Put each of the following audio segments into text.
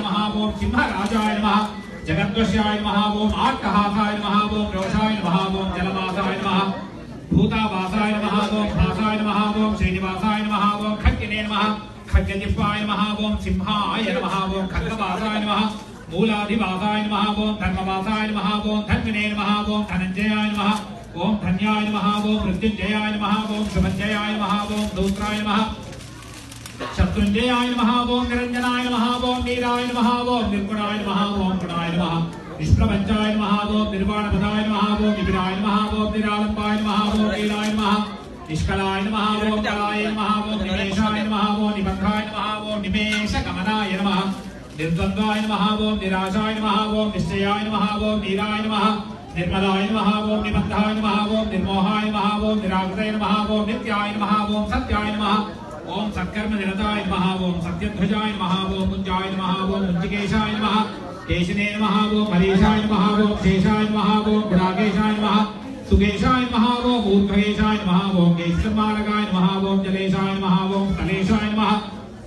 नमः ओम सिंहराजाय नमः जगद्वश्याय नमः ओम आर्तहासाय नमः ओम रोषाय नमः ओम जलवासाय नमः भूतावासाय नमः ओम भासाय नमः ओम श्रीनिवासाय नमः ओम खड्गिने नमः खड्गजिह्वाय नमः ओम सिंहाय नमः ओम खड्गवासाय नमः मूलाधिवासाय नमः ओम धर्मवासाय नमः ओम धन्विने नमः ओम धनंजयाय नमः ओम धन्याय नमः ओम मृत्युंजयाय नमः ओम शुभंजयाय नमः ओम दूत्राय नमः शत्रुंजयाय नमः ओम निरंजनाय नमः ओम नीराय नमः ओम निर्गुणाय नमः ओम गुणाय नमः निष्प्रपंचाय नमः ओम निर्वाणपदाय नमः ओम निबिराय नमः ओम निरालंबाय नमः ओम नीलाय नमः निष्कलाय नमः ओम कलाय नमः ओम निमेषाय नमः ओम निबंधाय नमः ओम निमेषगमनाय नमः निर्द्वन्द्वाय नमः ओम निराशाय नमः ओम निश्चयाय नमः ओम नीराय नमः निर्मलाय नमः ओम निबंधाय नमः ओम निर्मोहाय नमः ओम निराकृताय नमः ओम नित्याय नमः ओम सत्याय नमः ओम सत्कर्म निरताय नमः ओम सत्यध्वजाय नमः ओम मुञ्जाय नमः ओम मुञ्जिकेशाय नमः केशिने नमः ओम हरीशाय नमः ओम शेषाय नमः ओम गुणाकेशाय नमः सुकेशाय नमः ओम ऊर्ध्वेशाय नमः ओम केशमार्गाय नमः ओम जलेशाय नमः ओम कलेशाय नमः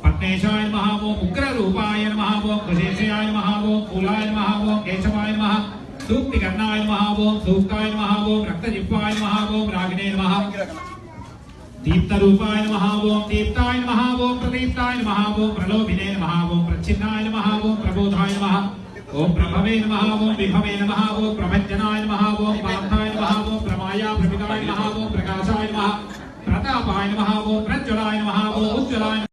पद्मेशाय नमः ओम उग्ररूपाय नमः ओम कृशेशाय नमः ओम फूलाय नमः ओम केशवाय नमः सूक्तिकर्णाय नमः ओम सूक्ताय नमः ओम रक्तजिह्वाय नमः ओम रागिणे नमः दीप्तरूपाय नमः ओम दीप्ताय नमः ओम प्रदीप्ताय नमः ओम प्रलोभिने नमः ओम प्रच्छिन्नाय नमः ओम प्रबोधाय नमः ओम प्रभवे नमः ओम विभवे नमः ओम प्रभञ्जनाय नमः ओम पार्थाय नमः ओम प्रमाया प्रमिताय नमः ओम प्रकाशाय नमः प्रतापाय नमः ओम प्रज्वलाय नमः ओम उज्ज्वलाय